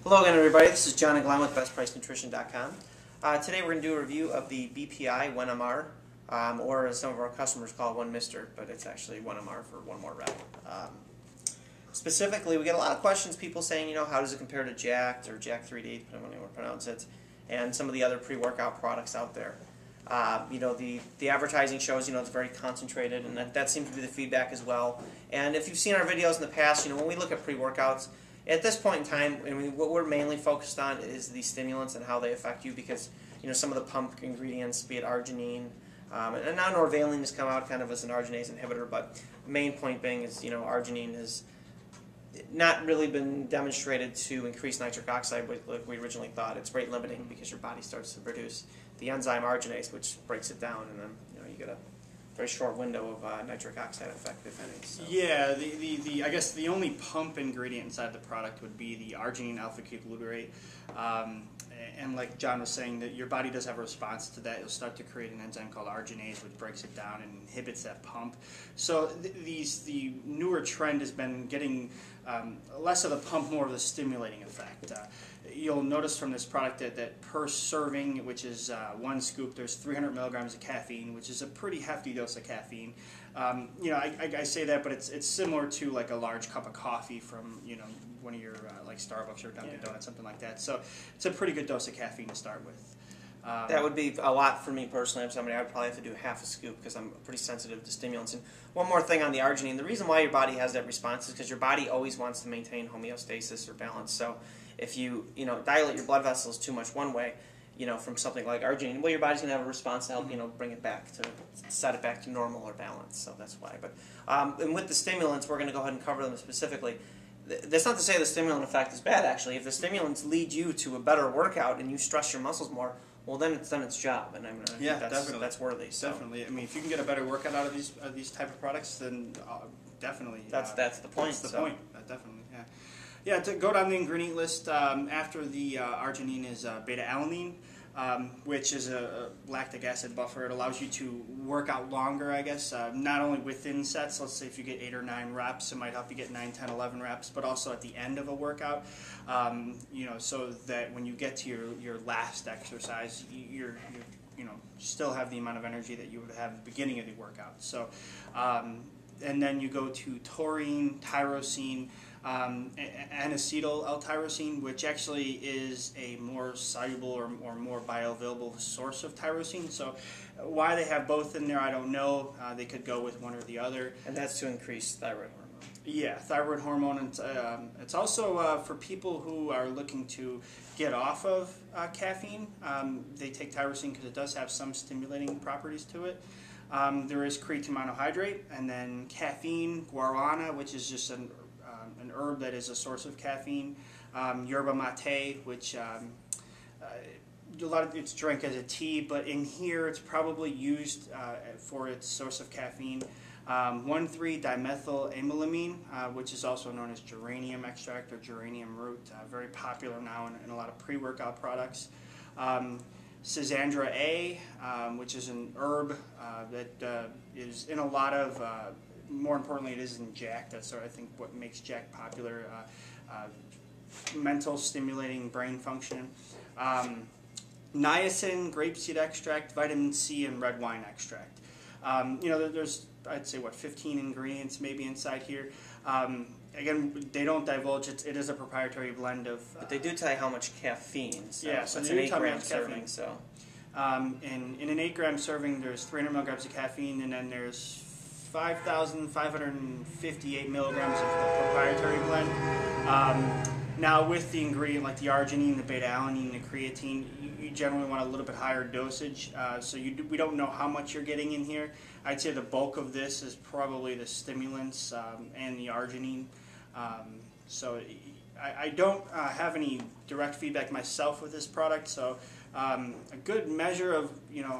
Hello again, everybody. This is John and Glenn with BestPriceNutrition.com. Today we're going to do a review of the BPI 1MR, or as some of our customers call it, 1MR, but it's actually 1MR for one more rep. Specifically, we get a lot of questions, people saying, how does it compare to Jacked or Jack 3D, depending on how you want to pronounce it, and some of the other pre-workout products out there. The advertising shows, it's very concentrated, and that seems to be the feedback as well. And if you've seen our videos in the past, when we look at pre-workouts, at this point in time, what we're mainly focused on is the stimulants and how they affect you, because some of the pump ingredients, be it arginine, and now norvaline has come out kind of as an arginase inhibitor, but the main point being is arginine has not really been demonstrated to increase nitric oxide like we originally thought. It's rate limiting because your body starts to produce the enzyme arginase, which breaks it down, and then you get a very short window of nitric oxide effect, if any. So. Yeah, I guess the only pump ingredient inside the product would be the arginine alpha-ketoglutarate. And like John was saying, that your body does have a response to that. It'll start to create an enzyme called arginase, which breaks it down and inhibits that pump. So the newer trend has been getting less of the pump, more of the stimulating effect. You'll notice from this product that per serving, which is one scoop, there's 300 milligrams of caffeine, which is a pretty hefty dose of caffeine. I say that, but it's similar to like a large cup of coffee from one of your like Starbucks or Dunkin' Donuts, something like that. So it's a pretty good dose of caffeine to start with. That would be a lot for me personally. I'm somebody I would probably have to do half a scoop because I'm pretty sensitive to stimulants. And one more thing on the arginine: the reason why your body has that response is because your body always wants to maintain homeostasis or balance. So if you dilate your blood vessels too much one way, from something like arginine, well, your body's going to have a response to help bring it back to set it back to normal or balance. So that's why. But and with the stimulants, we're going to go ahead and cover them specifically. That's not to say the stimulant effect is bad. Actually, if the stimulants lead you to a better workout and you stress your muscles more, well, then it's done its job, and I think that's worthy. So. Definitely. I mean, if you can get a better workout out of these type of products, then definitely. That's the point. That's the point. Definitely. Yeah. Yeah. To go down the ingredient list, after the arginine is beta-alanine, which is a lactic acid buffer. It allows you to work out longer, I guess, not only within sets. Let's say if you get 8 or 9 reps, it might help you get 9, 10, 11 reps, but also at the end of a workout, so that when you get to your last exercise, you still have the amount of energy that you would have at the beginning of the workout. So, and then you go to taurine, tyrosine, N-acetyl L-tyrosine, which actually is a more soluble or more bioavailable source of tyrosine. So why they have both in there, I don't know. They could go with one or the other. And that's to increase thyroid hormone. Yeah, thyroid hormone. And it's also for people who are looking to get off of caffeine. They take tyrosine because it does have some stimulating properties to it. There is creatine monohydrate, and then caffeine, guarana, which is just an herb that is a source of caffeine, yerba mate, which a lot of it's drank as a tea, but in here it's probably used for its source of caffeine. 1,3-dimethylamylamine, which is also known as geranium extract or geranium root, very popular now in a lot of pre-workout products. Schisandra A, which is an herb that is in a lot of more importantly, it is in Jack. That's I think what makes Jack popular. Mental stimulating brain function. Niacin, grapeseed extract, vitamin C, and red wine extract. There's I'd say 15 ingredients maybe inside here. Again, they don't divulge it. It is a proprietary blend of. But they do tell you how much caffeine. So yeah, so it's an an 8-gram serving. Caffeine, so. In an 8-gram serving, there's 300 milligrams of caffeine, and then there's 5,558 milligrams of the proprietary blend. Now, with the ingredient like the arginine, the beta-alanine, the creatine, you generally want a little bit higher dosage. So we don't know how much you're getting in here. I'd say the bulk of this is probably the stimulants and the arginine. So I don't have any direct feedback myself with this product. So a good measure of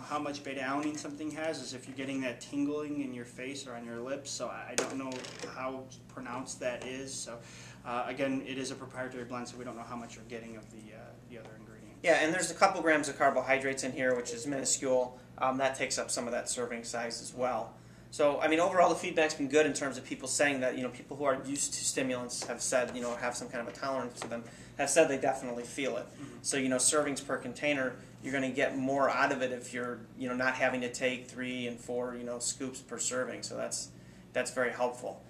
how much beta-alanine something has is if you're getting that tingling in your face or on your lips. So I don't know how pronounced that is. So again, it is a proprietary blend, so we don't know how much you're getting of the other ingredients. Yeah, and there's a couple grams of carbohydrates in here, which is minuscule. That takes up some of that serving size as well. So, I mean, overall the feedback's been good in terms of people saying that, people who are used to stimulants have said, have some kind of a tolerance to them, have said they definitely feel it. So, servings per container, you're going to get more out of it if you're, not having to take 3 and 4, scoops per serving. So that's very helpful.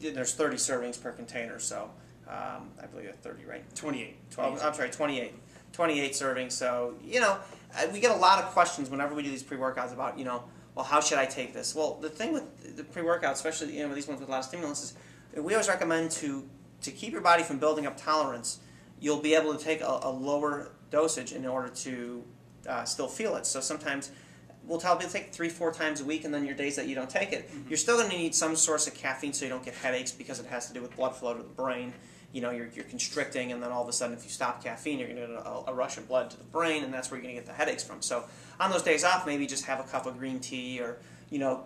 There's 30 servings per container, so I believe that's 30, right? 28. 12, I'm sorry, 28. 28 servings. So, we get a lot of questions whenever we do these pre-workouts about, well, how should I take this? Well, the thing with the pre-workout, especially these ones with a lot of stimulants, is we always recommend to keep your body from building up tolerance. You'll be able to take a lower dosage in order to still feel it. So sometimes we'll tell people to take 3-4 times a week, and then your days that you don't take it, you're still going to need some source of caffeine so you don't get headaches, because it has to do with blood flow to the brain. You're constricting, and then all of a sudden, if you stop caffeine, you're going to get a rush of blood to the brain, and that's where you're going to get the headaches from. So on those days off, maybe just have a cup of green tea or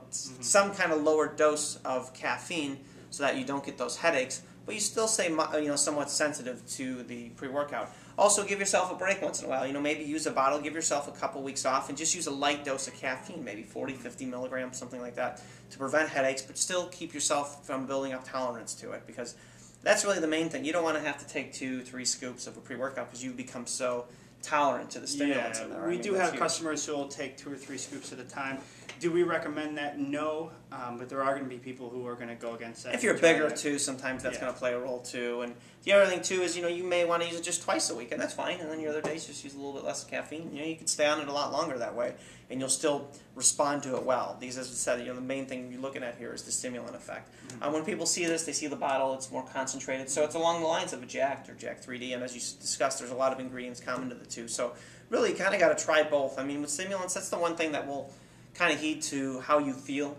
some kind of lower dose of caffeine so that you don't get those headaches, but you still stay somewhat sensitive to the pre-workout. Also, give yourself a break once in a while. Maybe use a bottle, give yourself a couple weeks off, and just use a light dose of caffeine, maybe 40, 50 milligrams, something like that, to prevent headaches, but still keep yourself from building up tolerance to it, because that's really the main thing. You don't want to have to take 2-3 scoops of a pre-workout because you become so tolerant to the stimulants in there. We do have customers who will take 2 or 3 scoops at a time. Do we recommend that? No, but there are going to be people who are going to go against that. If you're bigger too, sometimes that's going to play a role too. And the other thing too is, you may want to use it just twice a week, and that's fine. And then your other days just use a little bit less caffeine. You can stay on it a lot longer that way, and you'll still respond to it well. Because, as we said, the main thing you're looking at here is the stimulant effect. When people see this, they see the bottle, it's more concentrated. So it's along the lines of a Jacked or Jacked 3D, and as you discussed, there's a lot of ingredients common to the two. So really, you kind of got to try both. I mean, with stimulants, that's the one thing that will kind of heed to how you feel.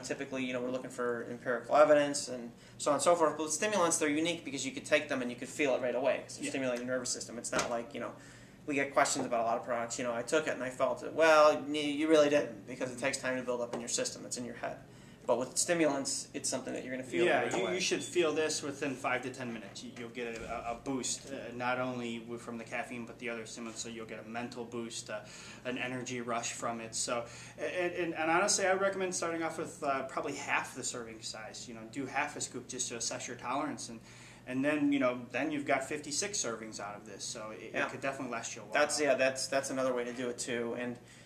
Typically, we're looking for empirical evidence and so on and so forth. But with stimulants, they're unique because you could take them and you could feel it right away. Because they're stimulating your nervous system. It's not like, we get questions about a lot of products. I took it and I felt it. Well, you really didn't, because it takes time to build up in your system. It's in your head. But with stimulants, it's something that you're going to feel right away. You should feel this within 5 to 10 minutes. You'll get a boost, not only from the caffeine, but the other stimulants. So you'll get a mental boost, an energy rush from it. So, and honestly, I would recommend starting off with probably half the serving size. Do half a scoop just to assess your tolerance, and then then you've got 56 servings out of this. So it could definitely last you a while. That's another way to do it too.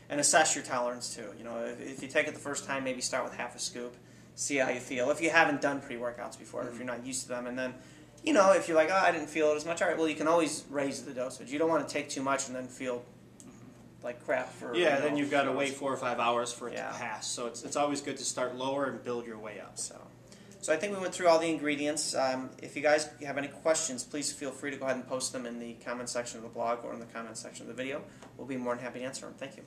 And assess your tolerance too. If you take it the first time, maybe start with half a scoop, see how you feel. If you haven't done pre-workouts before, if you're not used to them, and then, if you're like, oh, I didn't feel it as much, all right, well, you can always raise the dosage. You don't want to take too much and then feel like crap for. Yeah, then you've got to wait 4 or 5 hours for it to pass. So it's always good to start lower and build your way up. So I think we went through all the ingredients. If you guys have any questions, please feel free to go ahead and post them in the comment section of the blog or in the comment section of the video. We'll be more than happy to answer them. Thank you.